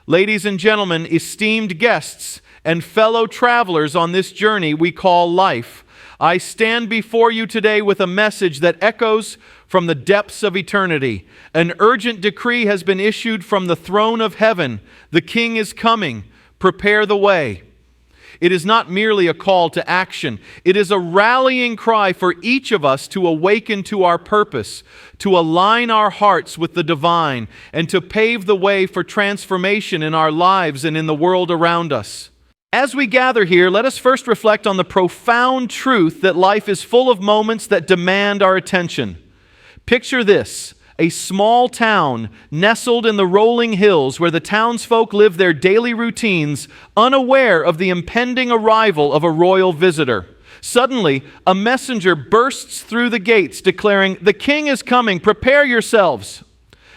Ladies and gentlemen, esteemed guests, and fellow travelers on this journey we call life, I stand before you today with a message that echoes from the depths of eternity. An urgent decree has been issued from the throne of heaven. The King is coming. Prepare the way. It is not merely a call to action. It is a rallying cry for each of us to awaken to our purpose, to align our hearts with the divine, and to pave the way for transformation in our lives and in the world around us. As we gather here, let us first reflect on the profound truth that life is full of moments that demand our attention. Picture this: a small town nestled in the rolling hills where the townsfolk live their daily routines, unaware of the impending arrival of a royal visitor. Suddenly, a messenger bursts through the gates declaring, "The King is coming, prepare yourselves."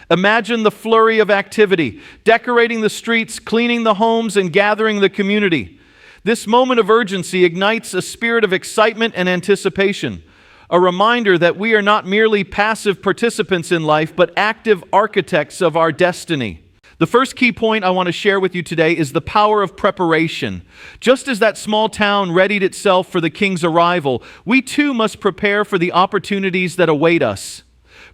Imagine the flurry of activity, decorating the streets, cleaning the homes, and gathering the community. This moment of urgency ignites a spirit of excitement and anticipation, a reminder that we are not merely passive participants in life, but active architects of our destiny. The first key point I want to share with you today is the power of preparation. Just as that small town readied itself for the King's arrival, we too must prepare for the opportunities that await us.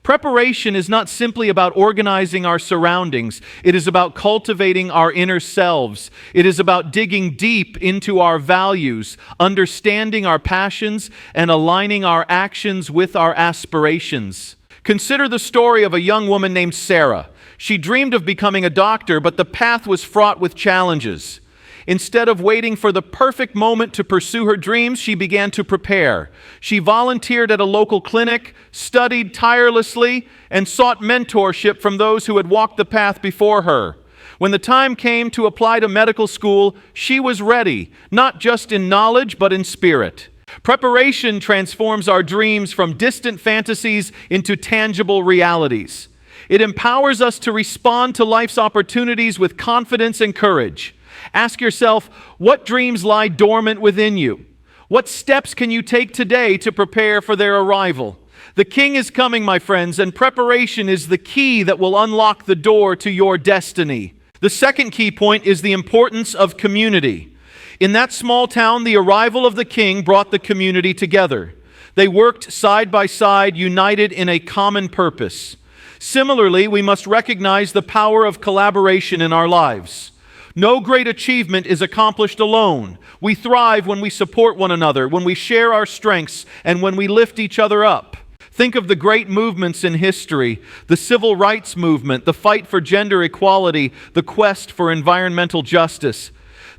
Preparation is not simply about organizing our surroundings. It is about cultivating our inner selves. It is about digging deep into our values, understanding our passions, and aligning our actions with our aspirations. Consider the story of a young woman named Sarah. She dreamed of becoming a doctor, but the path was fraught with challenges. Instead of waiting for the perfect moment to pursue her dreams, she began to prepare. She volunteered at a local clinic, studied tirelessly, and sought mentorship from those who had walked the path before her. When the time came to apply to medical school, she was ready, not just in knowledge, but in spirit. Preparation transforms our dreams from distant fantasies into tangible realities. It empowers us to respond to life's opportunities with confidence and courage. Ask yourself, what dreams lie dormant within you? What steps can you take today to prepare for their arrival? The King is coming, my friends, and preparation is the key that will unlock the door to your destiny. The second key point is the importance of community. In that small town, the arrival of the King brought the community together. They worked side by side, united in a common purpose. Similarly, we must recognize the power of collaboration in our lives. No great achievement is accomplished alone. We thrive when we support one another, when we share our strengths, and when we lift each other up. Think of the great movements in history: the civil rights movement, the fight for gender equality, the quest for environmental justice.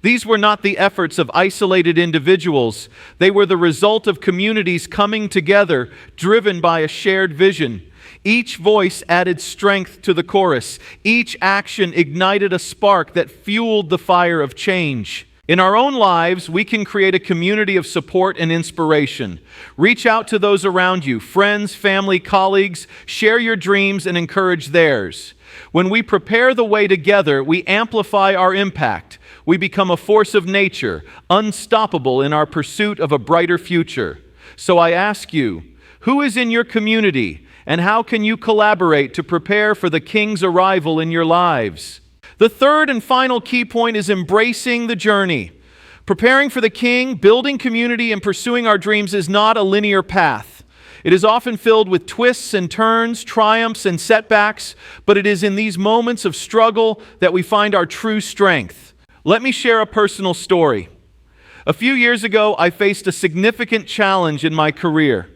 These were not the efforts of isolated individuals. They were the result of communities coming together, driven by a shared vision. Each voice added strength to the chorus. Each action ignited a spark that fueled the fire of change. In our own lives, we can create a community of support and inspiration. Reach out to those around you, friends, family, colleagues. Share your dreams and encourage theirs. When we prepare the way together, we amplify our impact. We become a force of nature, unstoppable in our pursuit of a brighter future. So I ask you, who is in your community? And how can you collaborate to prepare for the King's arrival in your lives? The third and final key point is embracing the journey. Preparing for the King, building community, and pursuing our dreams is not a linear path. It is often filled with twists and turns, triumphs and setbacks, but it is in these moments of struggle that we find our true strength. Let me share a personal story. A few years ago, I faced a significant challenge in my career.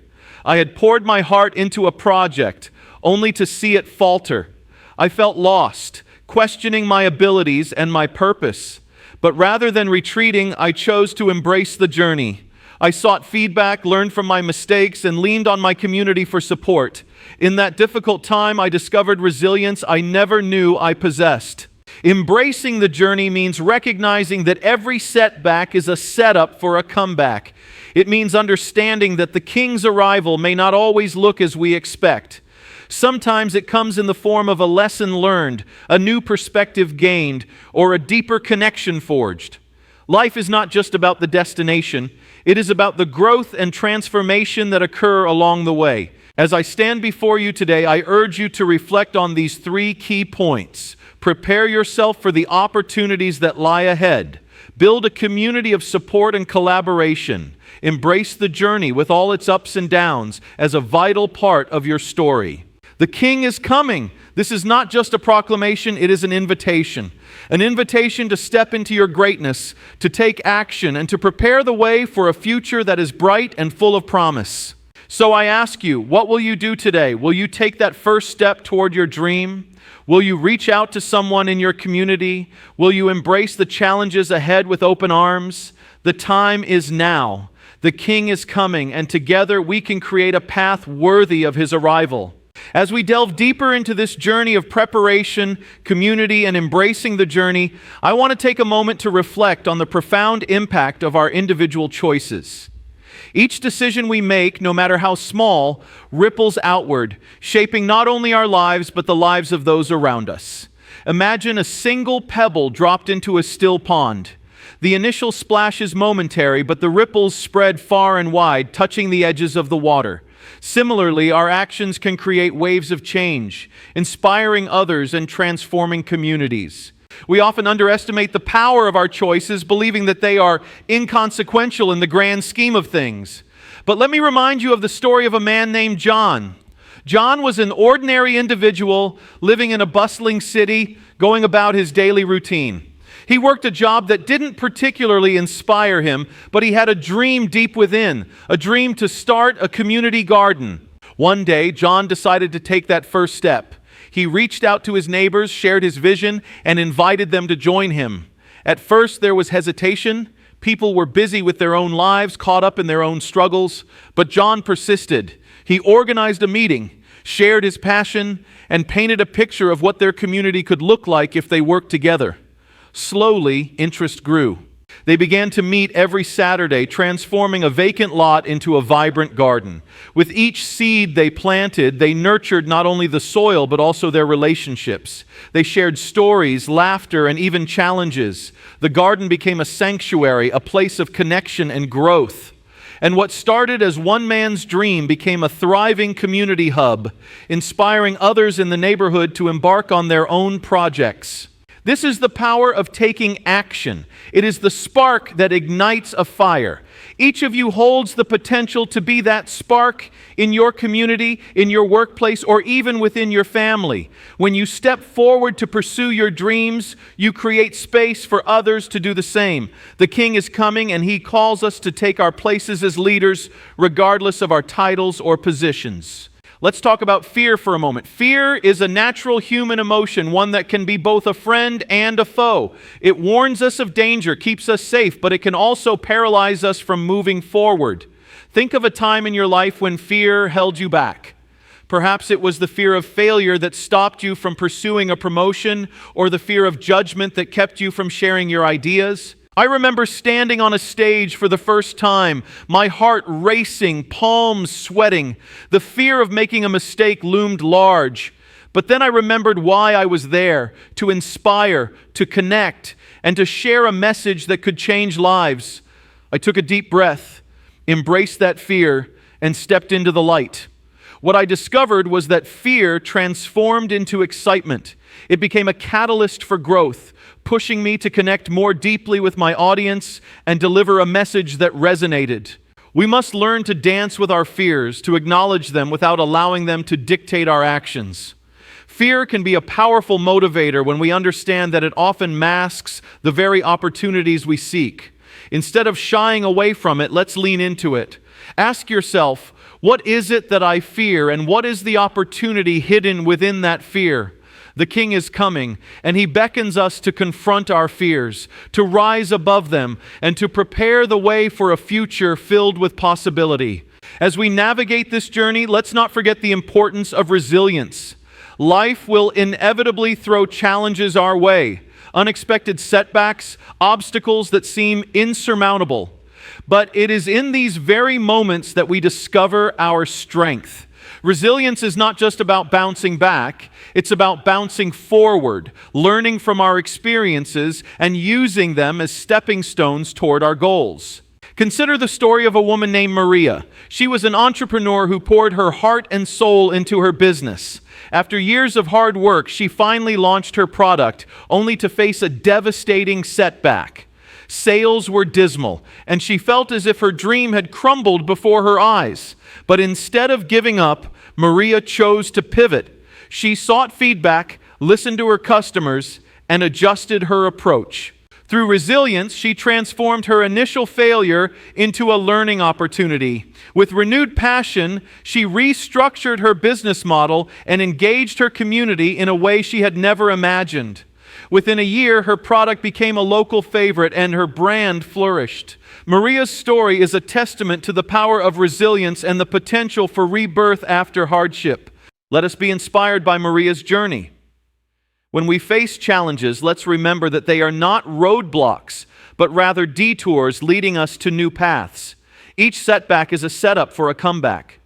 I had poured my heart into a project, only to see it falter. I felt lost, questioning my abilities and my purpose. But rather than retreating, I chose to embrace the journey. I sought feedback, learned from my mistakes, and leaned on my community for support. In that difficult time, I discovered resilience I never knew I possessed. Embracing the journey means recognizing that every setback is a setup for a comeback. It means understanding that the King's arrival may not always look as we expect. Sometimes it comes in the form of a lesson learned, a new perspective gained, or a deeper connection forged. Life is not just about the destination. It is about the growth and transformation that occur along the way. As I stand before you today, I urge you to reflect on these three key points: Prepare yourself for the opportunities that lie ahead. Build a community of support and collaboration. Embrace the journey with all its ups and downs as a vital part of your story. The King is coming. This is not just a proclamation, it is an invitation. An invitation to step into your greatness, to take action, and to prepare the way for a future that is bright and full of promise. So I ask you, what will you do today? Will you take that first step toward your dream? Will you reach out to someone in your community? Will you embrace the challenges ahead with open arms? The time is now. The King is coming, and together we can create a path worthy of his arrival. As we delve deeper into this journey of preparation, community, and embracing the journey, I want to take a moment to reflect on the profound impact of our individual choices. Each decision we make, no matter how small, ripples outward, shaping not only our lives, but the lives of those around us. Imagine a single pebble dropped into a still pond. The initial splash is momentary, but the ripples spread far and wide, touching the edges of the water. Similarly, our actions can create waves of change, inspiring others and transforming communities. We often underestimate the power of our choices, believing that they are inconsequential in the grand scheme of things. But let me remind you of the story of a man named John. John was an ordinary individual living in a bustling city, going about his daily routine. He worked a job that didn't particularly inspire him, but he had a dream deep within, a dream to start a community garden. One day, John decided to take that first step. He reached out to his neighbors, shared his vision, and invited them to join him. At first, there was hesitation. People were busy with their own lives, caught up in their own struggles. But John persisted. He organized a meeting, shared his passion, and painted a picture of what their community could look like if they worked together. Slowly, interest grew. They began to meet every Saturday, transforming a vacant lot into a vibrant garden. With each seed they planted, they nurtured not only the soil, but also their relationships. They shared stories, laughter, and even challenges. The garden became a sanctuary, a place of connection and growth. And what started as one man's dream became a thriving community hub, inspiring others in the neighborhood to embark on their own projects. This is the power of taking action. It is the spark that ignites a fire. Each of you holds the potential to be that spark in your community, in your workplace, or even within your family. When you step forward to pursue your dreams, you create space for others to do the same. The King is coming, and he calls us to take our places as leaders, regardless of our titles or positions. Let's talk about fear for a moment. Fear is a natural human emotion, one that can be both a friend and a foe. It warns us of danger, keeps us safe, but it can also paralyze us from moving forward. Think of a time in your life when fear held you back. Perhaps it was the fear of failure that stopped you from pursuing a promotion, or the fear of judgment that kept you from sharing your ideas. I remember standing on a stage for the first time, my heart racing, palms sweating. The fear of making a mistake loomed large. But then I remembered why I was there: to inspire, to connect, and to share a message that could change lives. I took a deep breath, embraced that fear, and stepped into the light. What I discovered was that fear transformed into excitement. It became a catalyst for growth, pushing me to connect more deeply with my audience and deliver a message that resonated. We must learn to dance with our fears, to acknowledge them without allowing them to dictate our actions. Fear can be a powerful motivator when we understand that it often masks the very opportunities we seek. Instead of shying away from it, let's lean into it. Ask yourself, what is it that I fear, and what is the opportunity hidden within that fear? The King is coming, and he beckons us to confront our fears, to rise above them, and to prepare the way for a future filled with possibility. As we navigate this journey, let's not forget the importance of resilience. Life will inevitably throw challenges our way, unexpected setbacks, obstacles that seem insurmountable. But it is in these very moments that we discover our strength. Resilience is not just about bouncing back, it's about bouncing forward, learning from our experiences and using them as stepping stones toward our goals. Consider the story of a woman named Maria. She was an entrepreneur who poured her heart and soul into her business. After years of hard work, she finally launched her product, only to face a devastating setback. Sales were dismal, and she felt as if her dream had crumbled before her eyes. But instead of giving up, Maria chose to pivot. She sought feedback, listened to her customers, and adjusted her approach. Through resilience, she transformed her initial failure into a learning opportunity. With renewed passion, she restructured her business model and engaged her community in a way she had never imagined. Within a year, her product became a local favorite and her brand flourished. Maria's story is a testament to the power of resilience and the potential for rebirth after hardship. Let us be inspired by Maria's journey. When we face challenges, let's remember that they are not roadblocks, but rather detours leading us to new paths. Each setback is a setup for a comeback.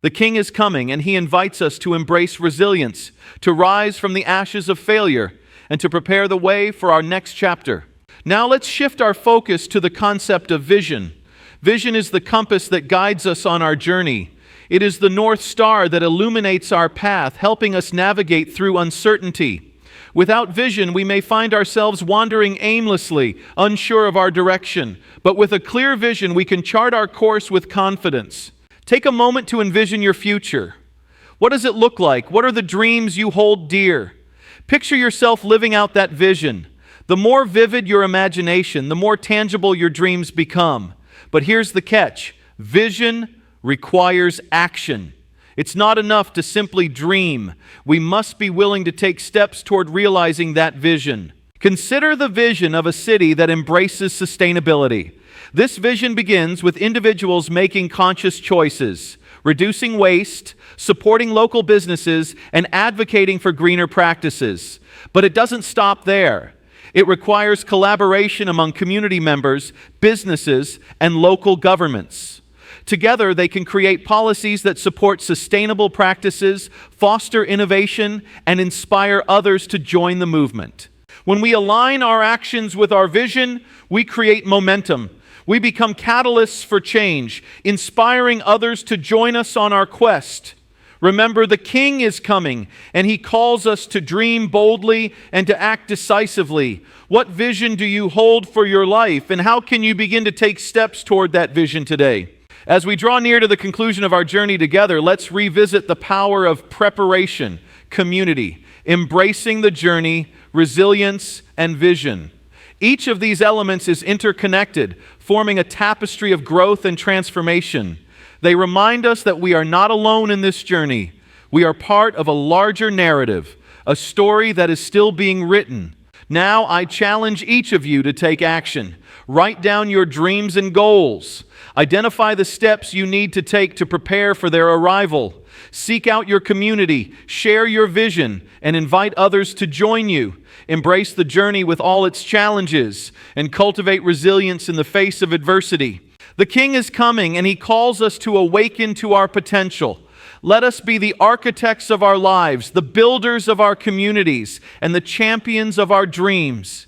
The King is coming, and He invites us to embrace resilience, to rise from the ashes of failure, and to prepare the way for our next chapter. Now let's shift our focus to the concept of vision. Vision is the compass that guides us on our journey. It is the North Star that illuminates our path, helping us navigate through uncertainty. Without vision, we may find ourselves wandering aimlessly, unsure of our direction. But with a clear vision, we can chart our course with confidence. Take a moment to envision your future. What does it look like? What are the dreams you hold dear? Picture yourself living out that vision. The more vivid your imagination, the more tangible your dreams become. But here's the catch. Vision requires action. It's not enough to simply dream. We must be willing to take steps toward realizing that vision. Consider the vision of a city that embraces sustainability. This vision begins with individuals making conscious choices, reducing waste, supporting local businesses, and advocating for greener practices. But it doesn't stop there. It requires collaboration among community members, businesses, and local governments. Together, they can create policies that support sustainable practices, foster innovation, and inspire others to join the movement. When we align our actions with our vision, we create momentum. We become catalysts for change, inspiring others to join us on our quest. Remember, the King is coming, and He calls us to dream boldly and to act decisively. What vision do you hold for your life, and how can you begin to take steps toward that vision today? As we draw near to the conclusion of our journey together, let's revisit the power of preparation, community, embracing the journey, resilience, and vision. Each of these elements is interconnected, forming a tapestry of growth and transformation. They remind us that we are not alone in this journey. We are part of a larger narrative, a story that is still being written. Now I challenge each of you to take action. Write down your dreams and goals. Identify the steps you need to take to prepare for their arrival. Seek out your community, share your vision, and invite others to join you. Embrace the journey with all its challenges, and cultivate resilience in the face of adversity. The King is coming, and He calls us to awaken to our potential. Let us be the architects of our lives, the builders of our communities, and the champions of our dreams.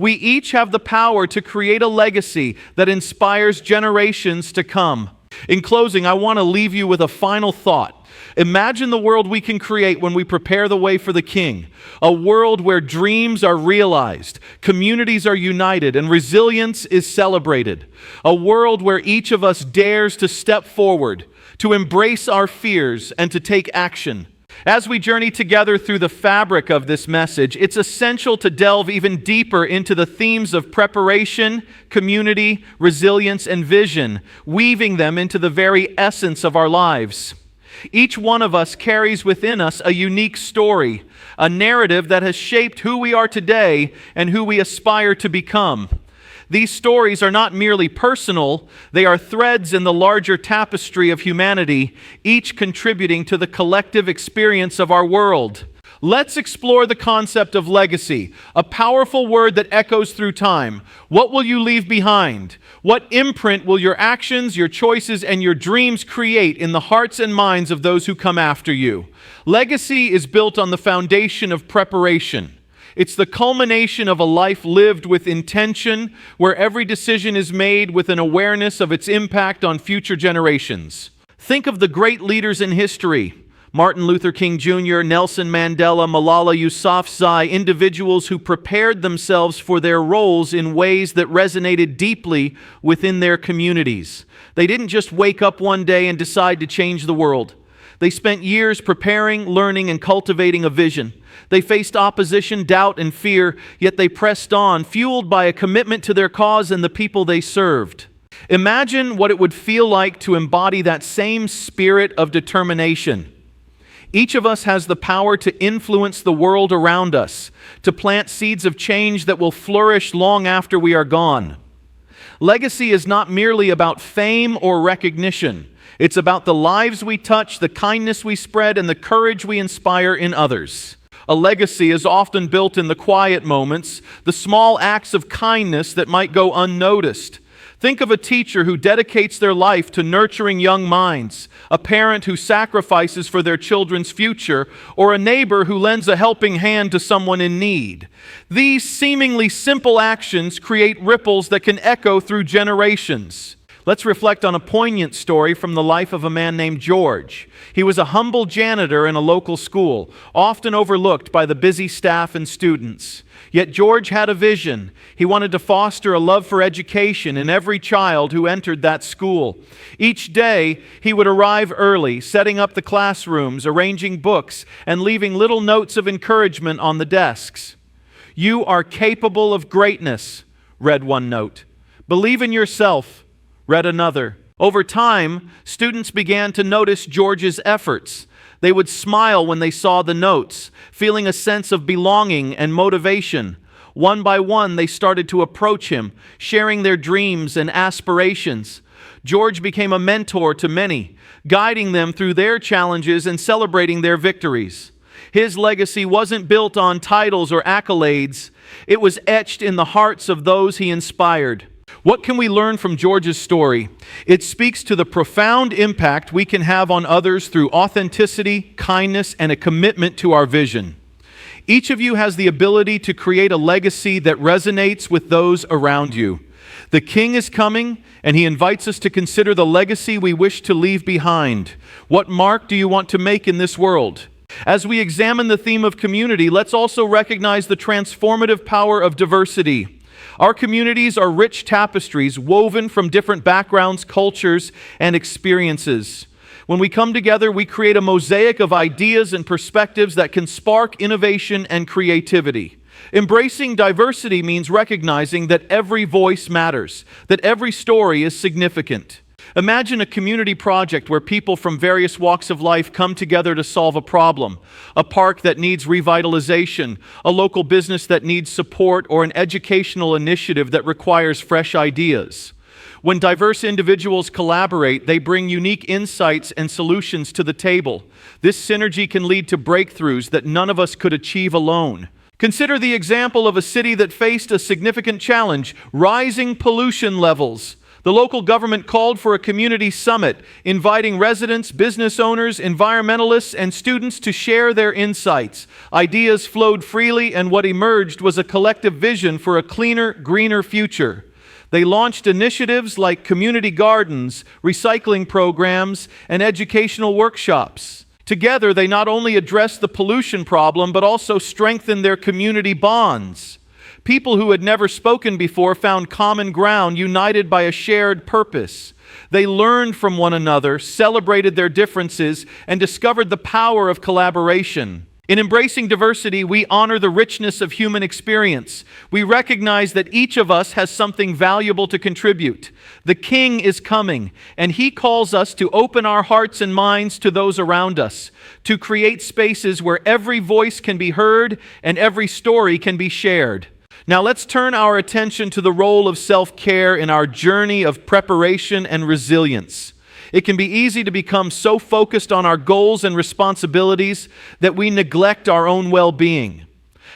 We each have the power to create a legacy that inspires generations to come. In closing, I want to leave you with a final thought. Imagine the world we can create when we prepare the way for the King. A world where dreams are realized, communities are united, and resilience is celebrated. A world where each of us dares to step forward, to embrace our fears, and to take action. As we journey together through the fabric of this message, it's essential to delve even deeper into the themes of preparation, community, resilience, and vision, weaving them into the very essence of our lives. Each one of us carries within us a unique story, a narrative that has shaped who we are today and who we aspire to become. These stories are not merely personal, they are threads in the larger tapestry of humanity, each contributing to the collective experience of our world. Let's explore the concept of legacy, a powerful word that echoes through time. What will you leave behind? What imprint will your actions, your choices, and your dreams create in the hearts and minds of those who come after you? Legacy is built on the foundation of preparation. It's the culmination of a life lived with intention, where every decision is made with an awareness of its impact on future generations. Think of the great leaders in history: Martin Luther King Jr., Nelson Mandela, Malala Yousafzai, individuals who prepared themselves for their roles in ways that resonated deeply within their communities. They didn't just wake up one day and decide to change the world. They spent years preparing, learning, and cultivating a vision. They faced opposition, doubt, and fear, yet they pressed on, fueled by a commitment to their cause and the people they served. Imagine what it would feel like to embody that same spirit of determination. Each of us has the power to influence the world around us, to plant seeds of change that will flourish long after we are gone. Legacy is not merely about fame or recognition. It's about the lives we touch, the kindness we spread, and the courage we inspire in others. A legacy is often built in the quiet moments, the small acts of kindness that might go unnoticed. Think of a teacher who dedicates their life to nurturing young minds, a parent who sacrifices for their children's future, or a neighbor who lends a helping hand to someone in need. These seemingly simple actions create ripples that can echo through generations. Let's reflect on a poignant story from the life of a man named George. He was a humble janitor in a local school, often overlooked by the busy staff and students. Yet George had a vision. He wanted to foster a love for education in every child who entered that school. Each day, he would arrive early, setting up the classrooms, arranging books, and leaving little notes of encouragement on the desks. "You are capable of greatness," read one note. "Believe in yourself," read another. Over time, students began to notice George's efforts. They would smile when they saw the notes, feeling a sense of belonging and motivation. One by one, they started to approach him, sharing their dreams and aspirations. George became a mentor to many, guiding them through their challenges and celebrating their victories. His legacy wasn't built on titles or accolades. It was etched in the hearts of those he inspired. What can we learn from George's story? It speaks to the profound impact we can have on others through authenticity, kindness, and a commitment to our vision. Each of you has the ability to create a legacy that resonates with those around you. The King is coming, and he invites us to consider the legacy we wish to leave behind. What mark do you want to make in this world? As we examine the theme of community, let's also recognize the transformative power of diversity. Our communities are rich tapestries woven from different backgrounds, cultures, and experiences. When we come together, we create a mosaic of ideas and perspectives that can spark innovation and creativity. Embracing diversity means recognizing that every voice matters, that every story is significant. Imagine a community project where people from various walks of life come together to solve a problem. A park that needs revitalization, a local business that needs support, or an educational initiative that requires fresh ideas. When diverse individuals collaborate, they bring unique insights and solutions to the table. This synergy can lead to breakthroughs that none of us could achieve alone. Consider the example of a city that faced a significant challenge: rising pollution levels. The local government called for a community summit, inviting residents, business owners, environmentalists, and students to share their insights. Ideas flowed freely, and what emerged was a collective vision for a cleaner, greener future. They launched initiatives like community gardens, recycling programs, and educational workshops. Together, they not only addressed the pollution problem, but also strengthened their community bonds. People who had never spoken before found common ground, united by a shared purpose. They learned from one another, celebrated their differences, and discovered the power of collaboration. In embracing diversity, we honor the richness of human experience. We recognize that each of us has something valuable to contribute. The King is coming, and he calls us to open our hearts and minds to those around us, to create spaces where every voice can be heard and every story can be shared. Now let's turn our attention to the role of self-care in our journey of preparation and resilience. It can be easy to become so focused on our goals and responsibilities that we neglect our own well-being.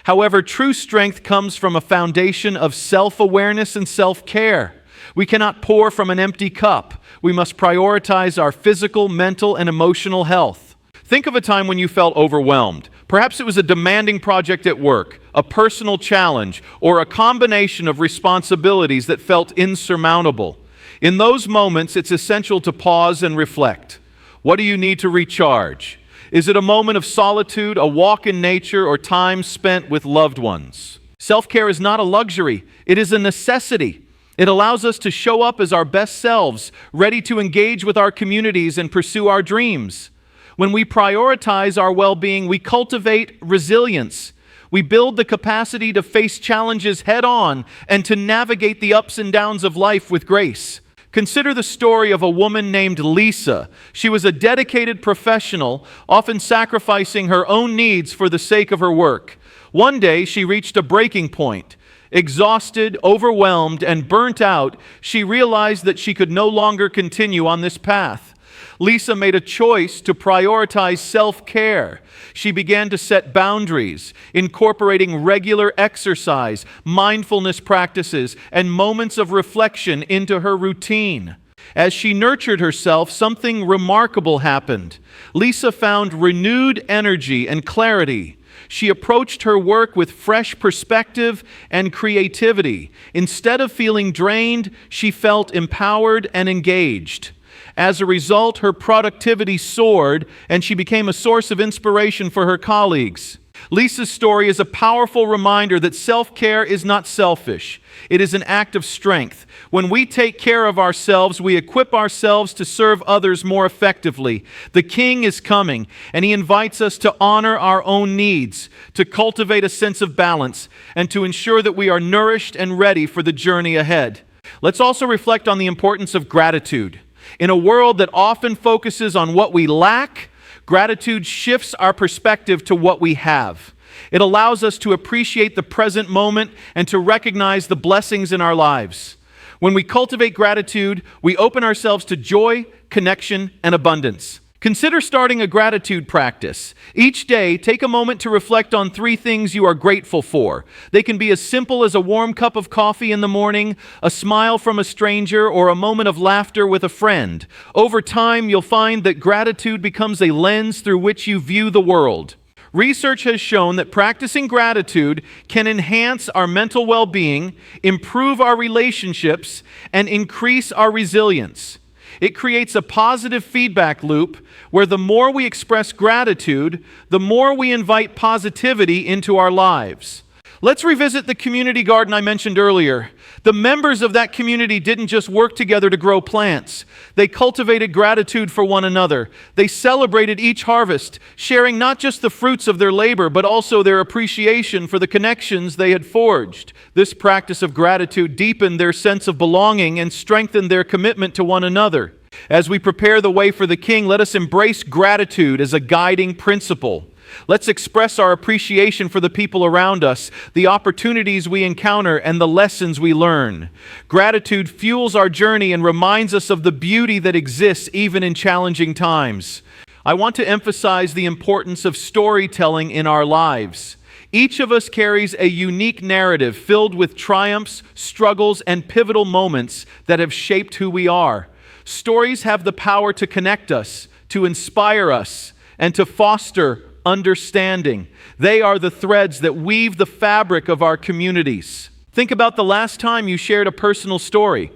However, true strength comes from a foundation of self-awareness and self-care. We cannot pour from an empty cup. We must prioritize our physical, mental, and emotional health. Think of a time when you felt overwhelmed. Perhaps it was a demanding project at work, a personal challenge, or a combination of responsibilities that felt insurmountable. In those moments, it's essential to pause and reflect. What do you need to recharge? Is it a moment of solitude, a walk in nature, or time spent with loved ones? Self-care is not a luxury, it is a necessity. It allows us to show up as our best selves, ready to engage with our communities and pursue our dreams. When we prioritize our well-being, we cultivate resilience. We build the capacity to face challenges head-on and to navigate the ups and downs of life with grace. Consider the story of a woman named Lisa. She was a dedicated professional, often sacrificing her own needs for the sake of her work. One day, she reached a breaking point. Exhausted, overwhelmed, and burnt out, she realized that she could no longer continue on this path. Lisa made a choice to prioritize self-care. She began to set boundaries, incorporating regular exercise, mindfulness practices, and moments of reflection into her routine. As she nurtured herself, something remarkable happened. Lisa found renewed energy and clarity. She approached her work with fresh perspective and creativity. Instead of feeling drained, she felt empowered and engaged. As a result, her productivity soared, and she became a source of inspiration for her colleagues. Lisa's story is a powerful reminder that self-care is not selfish. It is an act of strength. When we take care of ourselves, we equip ourselves to serve others more effectively. The King is coming, and He invites us to honor our own needs, to cultivate a sense of balance, and to ensure that we are nourished and ready for the journey ahead. Let's also reflect on the importance of gratitude. In a world that often focuses on what we lack, gratitude shifts our perspective to what we have. It allows us to appreciate the present moment and to recognize the blessings in our lives. When we cultivate gratitude, we open ourselves to joy, connection, and abundance. Consider starting a gratitude practice. Each day, take a moment to reflect on 3 things you are grateful for. They can be as simple as a warm cup of coffee in the morning, a smile from a stranger, or a moment of laughter with a friend. Over time, you'll find that gratitude becomes a lens through which you view the world. Research has shown that practicing gratitude can enhance our mental well-being, improve our relationships, and increase our resilience. It creates a positive feedback loop where the more we express gratitude, the more we invite positivity into our lives. Let's revisit the community garden I mentioned earlier. The members of that community didn't just work together to grow plants. They cultivated gratitude for one another. They celebrated each harvest, sharing not just the fruits of their labor, but also their appreciation for the connections they had forged. This practice of gratitude deepened their sense of belonging and strengthened their commitment to one another. As we prepare the way for the King, let us embrace gratitude as a guiding principle. Let's express our appreciation for the people around us, the opportunities we encounter, and the lessons we learn. Gratitude fuels our journey and reminds us of the beauty that exists even in challenging times. I want to emphasize the importance of storytelling in our lives. Each of us carries a unique narrative filled with triumphs, struggles, and pivotal moments that have shaped who we are. Stories have the power to connect us, to inspire us, and to foster understanding. They are the threads that weave the fabric of our communities. Think about the last time you shared a personal story.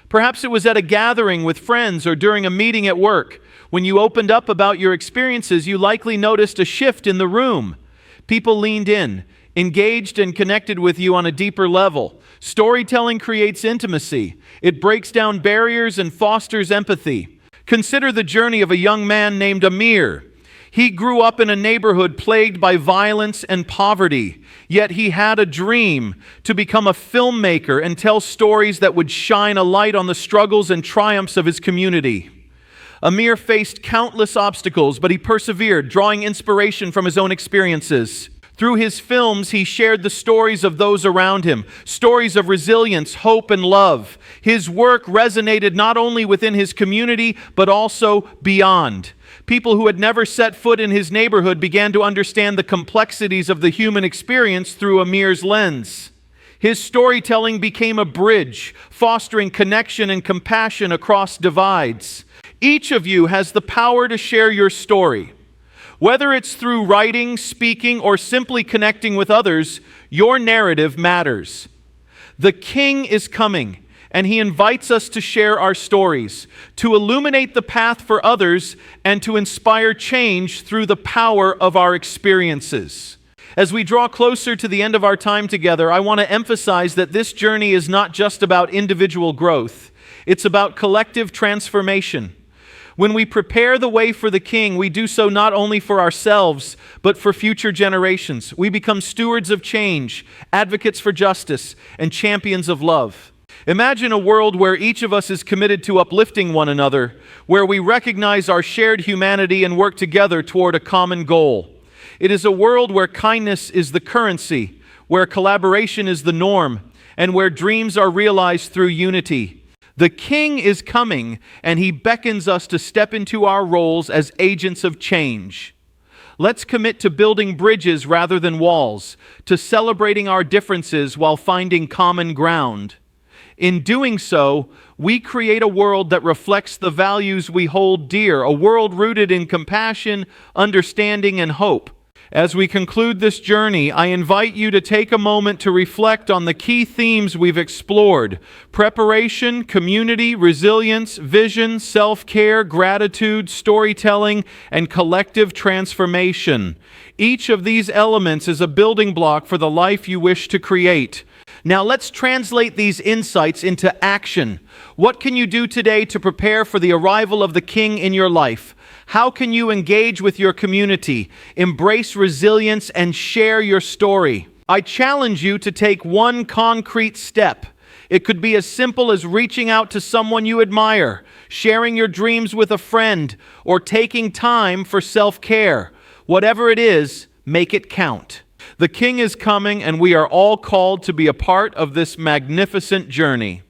Perhaps it was at a gathering with friends or during a meeting at work. When you opened up about your experiences, you likely noticed a shift in the room. People leaned in, engaged and connected with you on a deeper level. Storytelling creates intimacy. It breaks down barriers and fosters empathy. Consider the journey of a young man named Amir. He grew up in a neighborhood plagued by violence and poverty, yet he had a dream to become a filmmaker and tell stories that would shine a light on the struggles and triumphs of his community. Amir faced countless obstacles, but he persevered, drawing inspiration from his own experiences. Through his films, he shared the stories of those around him, stories of resilience, hope, and love. His work resonated not only within his community, but also beyond. People who had never set foot in his neighborhood began to understand the complexities of the human experience through Amir's lens. His storytelling became a bridge, fostering connection and compassion across divides. Each of you has the power to share your story. Whether it's through writing, speaking, or simply connecting with others, your narrative matters. The King is coming, and He invites us to share our stories, to illuminate the path for others, and to inspire change through the power of our experiences. As we draw closer to the end of our time together, I want to emphasize that this journey is not just about individual growth. It's about collective transformation. When we prepare the way for the King, we do so not only for ourselves, but for future generations. We become stewards of change, advocates for justice, and champions of love. Imagine a world where each of us is committed to uplifting one another, where we recognize our shared humanity and work together toward a common goal. It is a world where kindness is the currency, where collaboration is the norm, and where dreams are realized through unity. The King is coming, and He beckons us to step into our roles as agents of change. Let's commit to building bridges rather than walls, to celebrating our differences while finding common ground. In doing so, we create a world that reflects the values we hold dear, a world rooted in compassion, understanding, and hope. As we conclude this journey, I invite you to take a moment to reflect on the key themes we've explored: preparation, community, resilience, vision, self-care, gratitude, storytelling, and collective transformation. Each of these elements is a building block for the life you wish to create. Now let's translate these insights into action. What can you do today to prepare for the arrival of the King in your life? How can you engage with your community, embrace resilience, and share your story? I challenge you to take one concrete step. It could be as simple as reaching out to someone you admire, sharing your dreams with a friend, or taking time for self-care. Whatever it is, make it count. The King is coming, and we are all called to be a part of this magnificent journey.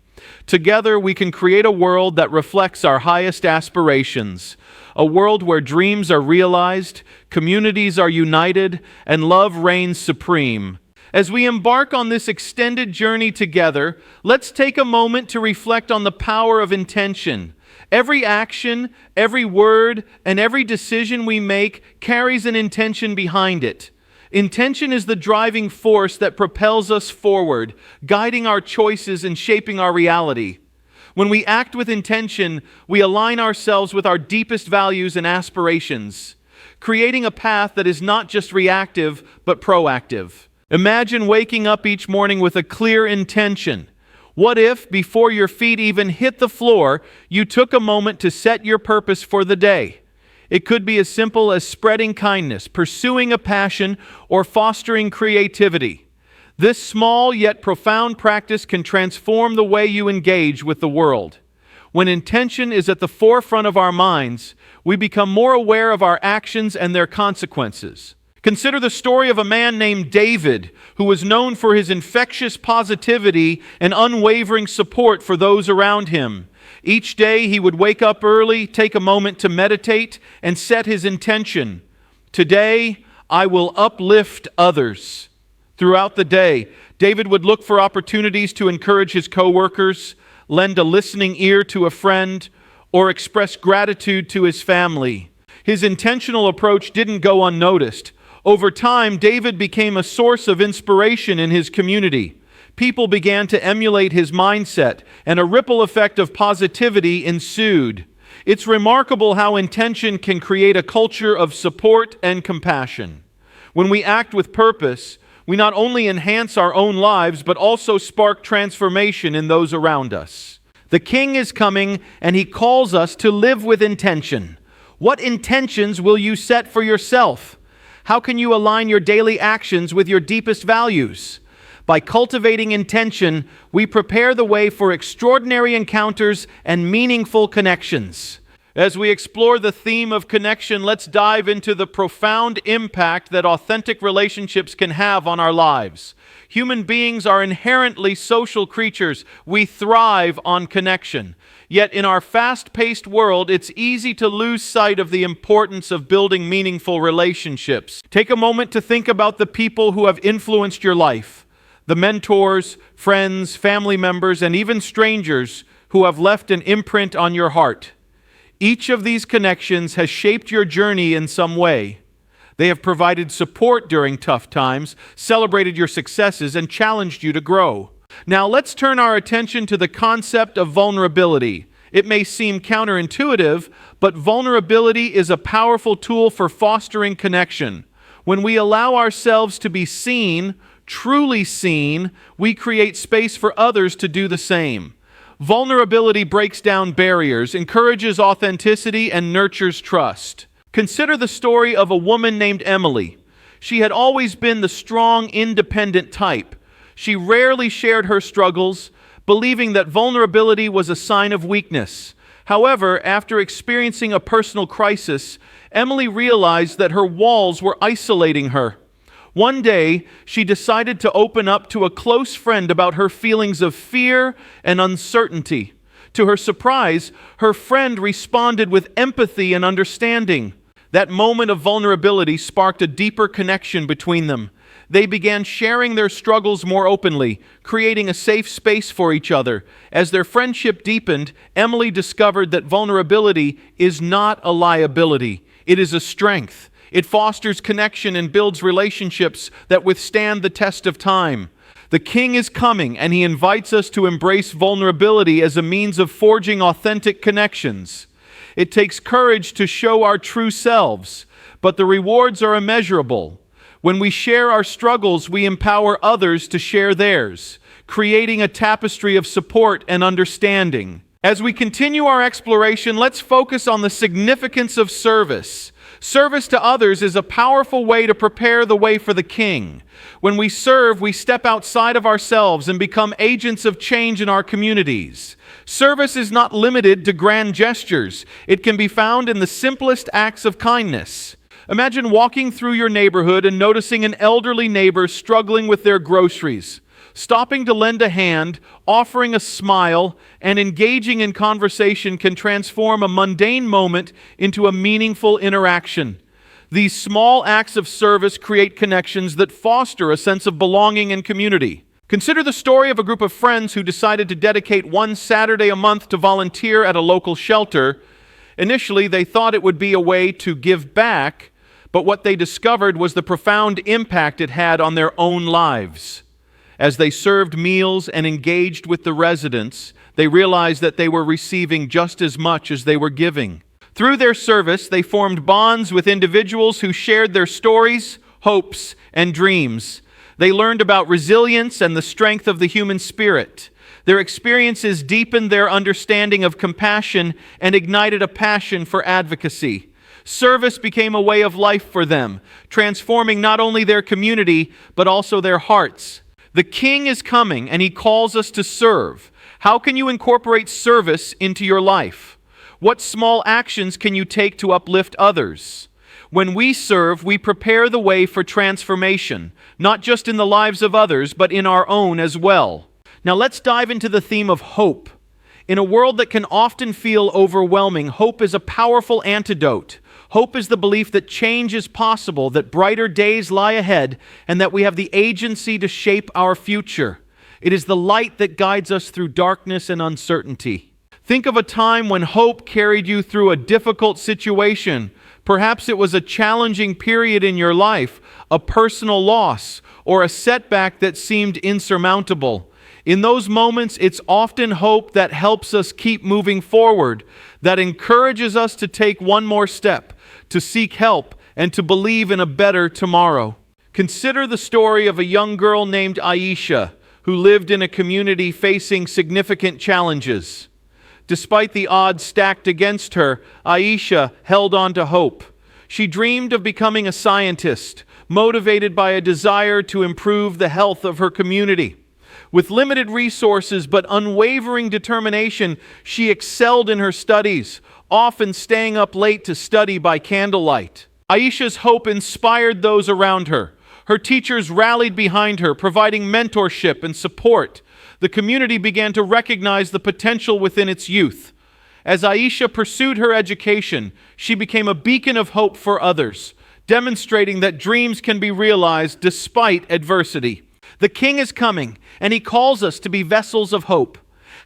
Together, we can create a world that reflects our highest aspirations, a world where dreams are realized, communities are united, and love reigns supreme. As we embark on this extended journey together, let's take a moment to reflect on the power of intention. Every action, every word, and every decision we make carries an intention behind it. Intention is the driving force that propels us forward, guiding our choices and shaping our reality. When we act with intention, we align ourselves with our deepest values and aspirations, creating a path that is not just reactive, but proactive. Imagine waking up each morning with a clear intention. What if, before your feet even hit the floor, you took a moment to set your purpose for the day? It could be as simple as spreading kindness, pursuing a passion, or fostering creativity. This small yet profound practice can transform the way you engage with the world. When intention is at the forefront of our minds, we become more aware of our actions and their consequences. Consider the story of a man named David, who was known for his infectious positivity and unwavering support for those around him. Each day he would wake up early, take a moment to meditate, and set his intention. Today, I will uplift others. Throughout the day, David would look for opportunities to encourage his co-workers, lend a listening ear to a friend, or express gratitude to his family. His intentional approach didn't go unnoticed. Over time, David became a source of inspiration in his community. People began to emulate his mindset, and a ripple effect of positivity ensued. It's remarkable how intention can create a culture of support and compassion. When we act with purpose, we not only enhance our own lives, but also spark transformation in those around us. The King is coming, and He calls us to live with intention. What intentions will you set for yourself? How can you align your daily actions with your deepest values? By cultivating intention, we prepare the way for extraordinary encounters and meaningful connections. As we explore the theme of connection, let's dive into the profound impact that authentic relationships can have on our lives. Human beings are inherently social creatures. We thrive on connection. Yet in our fast-paced world, it's easy to lose sight of the importance of building meaningful relationships. Take a moment to think about the people who have influenced your life. The mentors, friends, family members, and even strangers who have left an imprint on your heart. Each of these connections has shaped your journey in some way. They have provided support during tough times, celebrated your successes, and challenged you to grow. Now let's turn our attention to the concept of vulnerability. It may seem counterintuitive, but vulnerability is a powerful tool for fostering connection. When we allow ourselves to be seen, truly seen, we create space for others to do the same. Vulnerability breaks down barriers, encourages authenticity, and nurtures trust. Consider the story of a woman named Emily. She had always been the strong, independent type. She rarely shared her struggles, believing that vulnerability was a sign of weakness. However, after experiencing a personal crisis, Emily realized that her walls were isolating her. One day, she decided to open up to a close friend about her feelings of fear and uncertainty. To her surprise, her friend responded with empathy and understanding. That moment of vulnerability sparked a deeper connection between them. They began sharing their struggles more openly, creating a safe space for each other. As their friendship deepened, Emily discovered that vulnerability is not a liability. It is a strength. It fosters connection and builds relationships that withstand the test of time. The King is coming, and He invites us to embrace vulnerability as a means of forging authentic connections. It takes courage to show our true selves, but the rewards are immeasurable. When we share our struggles, we empower others to share theirs, creating a tapestry of support and understanding. As we continue our exploration, let's focus on the significance of service. Service to others is a powerful way to prepare the way for the King. When we serve, we step outside of ourselves and become agents of change in our communities. Service is not limited to grand gestures. It can be found in the simplest acts of kindness. Imagine walking through your neighborhood and noticing an elderly neighbor struggling with their groceries. Stopping to lend a hand, offering a smile, and engaging in conversation can transform a mundane moment into a meaningful interaction. These small acts of service create connections that foster a sense of belonging and community. Consider the story of a group of friends who decided to dedicate one Saturday a month to volunteer at a local shelter. Initially, they thought it would be a way to give back, but what they discovered was the profound impact it had on their own lives. As they served meals and engaged with the residents, they realized that they were receiving just as much as they were giving. Through their service, they formed bonds with individuals who shared their stories, hopes, and dreams. They learned about resilience and the strength of the human spirit. Their experiences deepened their understanding of compassion and ignited a passion for advocacy. Service became a way of life for them, transforming not only their community, but also their hearts. The King is coming, and He calls us to serve. How can you incorporate service into your life? What small actions can you take to uplift others? When we serve, we prepare the way for transformation, not just in the lives of others, but in our own as well. Now let's dive into the theme of hope. In a world that can often feel overwhelming, hope is a powerful antidote. Hope is the belief that change is possible, that brighter days lie ahead, and that we have the agency to shape our future. It is the light that guides us through darkness and uncertainty. Think of a time when hope carried you through a difficult situation. Perhaps it was a challenging period in your life, a personal loss, or a setback that seemed insurmountable. In those moments, it's often hope that helps us keep moving forward, that encourages us to take one more step, to seek help, and to believe in a better tomorrow. Consider the story of a young girl named Aisha, who lived in a community facing significant challenges. Despite the odds stacked against her, Aisha held on to hope. She dreamed of becoming a scientist, motivated by a desire to improve the health of her community. With limited resources but unwavering determination, she excelled in her studies, often staying up late to study by candlelight. Aisha's hope inspired those around her. Her teachers rallied behind her, providing mentorship and support. The community began to recognize the potential within its youth. As Aisha pursued her education, she became a beacon of hope for others, demonstrating that dreams can be realized despite adversity. The King is coming, and He calls us to be vessels of hope.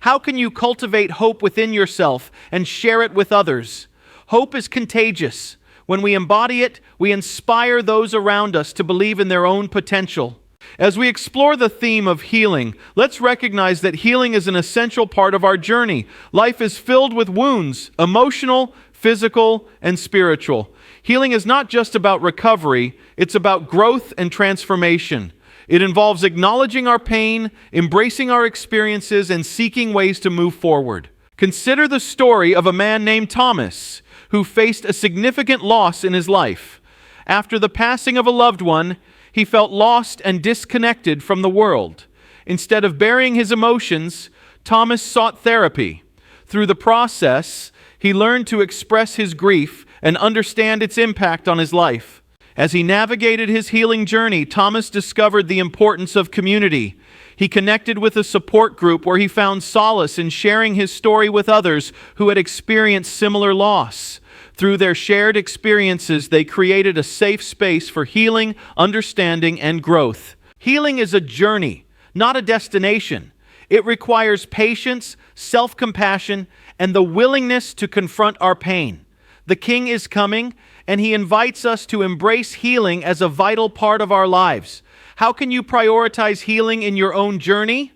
How can you cultivate hope within yourself and share it with others? Hope is contagious. When we embody it, we inspire those around us to believe in their own potential. As we explore the theme of healing, let's recognize that healing is an essential part of our journey. Life is filled with wounds, emotional, physical, and spiritual. Healing is not just about recovery, it's about growth and transformation. It involves acknowledging our pain, embracing our experiences, and seeking ways to move forward. Consider the story of a man named Thomas, who faced a significant loss in his life. After the passing of a loved one, he felt lost and disconnected from the world. Instead of burying his emotions, Thomas sought therapy. Through the process, he learned to express his grief and understand its impact on his life. As he navigated his healing journey, Thomas discovered the importance of community. He connected with a support group where he found solace in sharing his story with others who had experienced similar loss. Through their shared experiences, they created a safe space for healing, understanding, and growth. Healing is a journey, not a destination. It requires patience, self-compassion, and the willingness to confront our pain. The King is coming, and He invites us to embrace healing as a vital part of our lives. How can you prioritize healing in your own journey?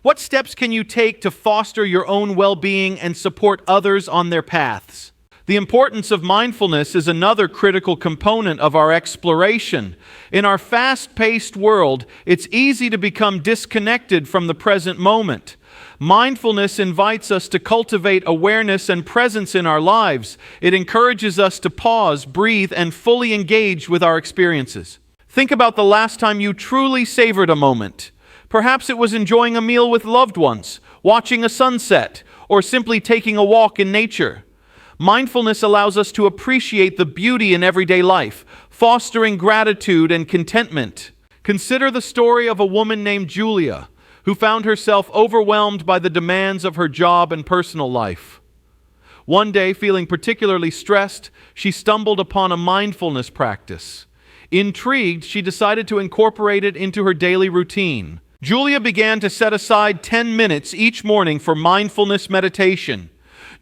What steps can you take to foster your own well-being and support others on their paths? The importance of mindfulness is another critical component of our exploration. In our fast-paced world, it's easy to become disconnected from the present moment. Mindfulness invites us to cultivate awareness and presence in our lives. It encourages us to pause, breathe, and fully engage with our experiences. Think about the last time you truly savored a moment. Perhaps it was enjoying a meal with loved ones, watching a sunset, or simply taking a walk in nature. Mindfulness allows us to appreciate the beauty in everyday life, fostering gratitude and contentment. Consider the story of a woman named Julia, who found herself overwhelmed by the demands of her job and personal life. One day, feeling particularly stressed, she stumbled upon a mindfulness practice. Intrigued, she decided to incorporate it into her daily routine. Julia began to set aside 10 minutes each morning for mindfulness meditation.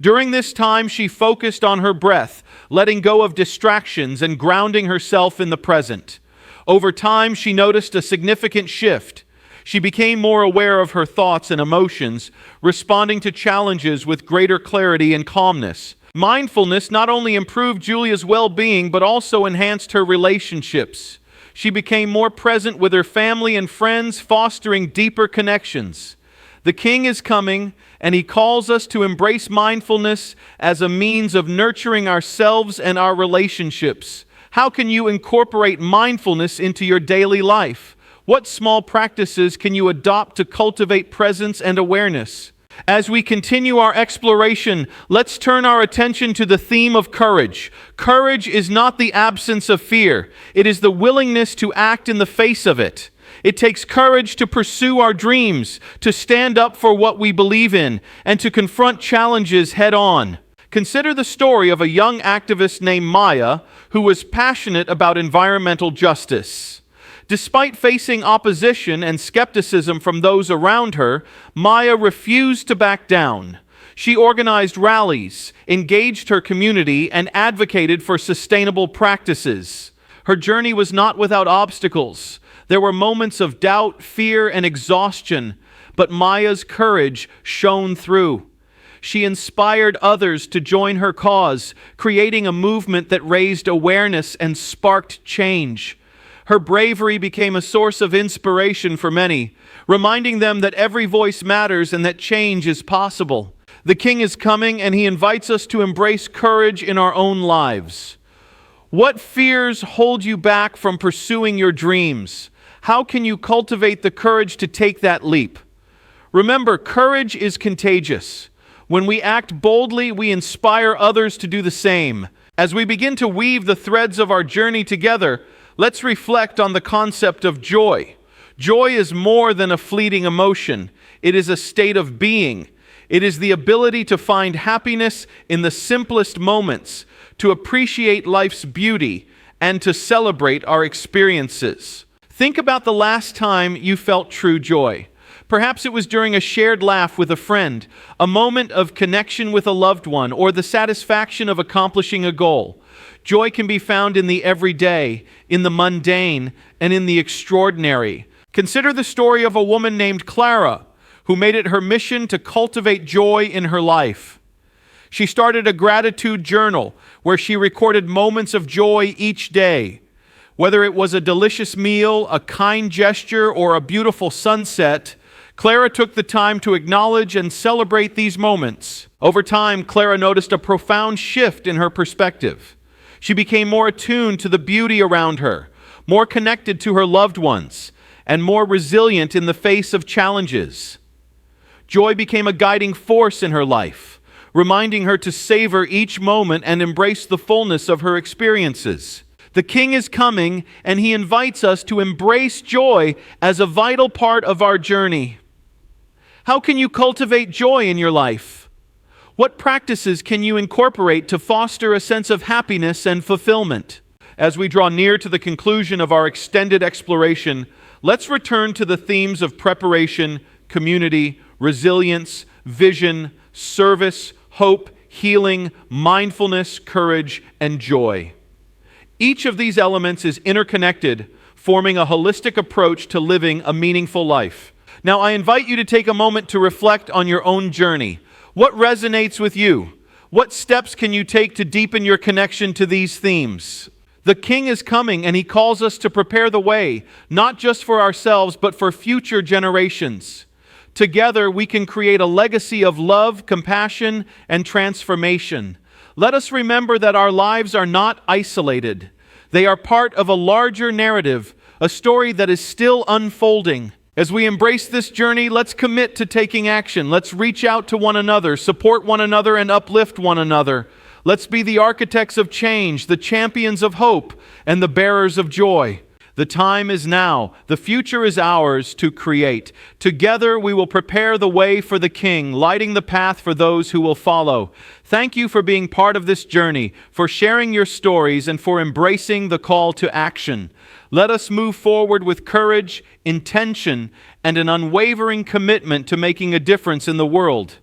During this time, she focused on her breath, letting go of distractions and grounding herself in the present. Over time, she noticed a significant shift. She became more aware of her thoughts and emotions, responding to challenges with greater clarity and calmness. Mindfulness not only improved Julia's well-being, but also enhanced her relationships. She became more present with her family and friends, fostering deeper connections. The King is coming, and He calls us to embrace mindfulness as a means of nurturing ourselves and our relationships. How can you incorporate mindfulness into your daily life? What small practices can you adopt to cultivate presence and awareness? As we continue our exploration, let's turn our attention to the theme of courage. Courage is not the absence of fear. It is the willingness to act in the face of it. It takes courage to pursue our dreams, to stand up for what we believe in, and to confront challenges head on. Consider the story of a young activist named Maya who was passionate about environmental justice. Despite facing opposition and skepticism from those around her, Maya refused to back down. She organized rallies, engaged her community, and advocated for sustainable practices. Her journey was not without obstacles. There were moments of doubt, fear, and exhaustion, but Maya's courage shone through. She inspired others to join her cause, creating a movement that raised awareness and sparked change. Her bravery became a source of inspiration for many, reminding them that every voice matters and that change is possible. The King is coming, and He invites us to embrace courage in our own lives. What fears hold you back from pursuing your dreams? How can you cultivate the courage to take that leap? Remember, courage is contagious. When we act boldly, we inspire others to do the same. As we begin to weave the threads of our journey together, let's reflect on the concept of joy. Joy is more than a fleeting emotion. It is a state of being. It is the ability to find happiness in the simplest moments, to appreciate life's beauty, and to celebrate our experiences. Think about the last time you felt true joy. Perhaps it was during a shared laugh with a friend, a moment of connection with a loved one, or the satisfaction of accomplishing a goal. Joy can be found in the everyday, in the mundane, and in the extraordinary. Consider the story of a woman named Clara, who made it her mission to cultivate joy in her life. She started a gratitude journal where she recorded moments of joy each day. Whether it was a delicious meal, a kind gesture, or a beautiful sunset, Clara took the time to acknowledge and celebrate these moments. Over time, Clara noticed a profound shift in her perspective. She became more attuned to the beauty around her, more connected to her loved ones, and more resilient in the face of challenges. Joy became a guiding force in her life, reminding her to savor each moment and embrace the fullness of her experiences. The King is coming, and He invites us to embrace joy as a vital part of our journey. How can you cultivate joy in your life? What practices can you incorporate to foster a sense of happiness and fulfillment? As we draw near to the conclusion of our extended exploration, let's return to the themes of preparation, community, resilience, vision, service, hope, healing, mindfulness, courage, and joy. Each of these elements is interconnected, forming a holistic approach to living a meaningful life. Now, I invite you to take a moment to reflect on your own journey. What resonates with you? What steps can you take to deepen your connection to these themes? The King is coming, and He calls us to prepare the way, not just for ourselves, but for future generations. Together, we can create a legacy of love, compassion, and transformation. Let us remember that our lives are not isolated. They are part of a larger narrative, a story that is still unfolding. As we embrace this journey, let's commit to taking action. Let's reach out to one another, support one another, and uplift one another. Let's be the architects of change, the champions of hope, and the bearers of joy. The time is now. The future is ours to create. Together we will prepare the way for the King, lighting the path for those who will follow. Thank you for being part of this journey, for sharing your stories, and for embracing the call to action. Let us move forward with courage, intention, and an unwavering commitment to making a difference in the world.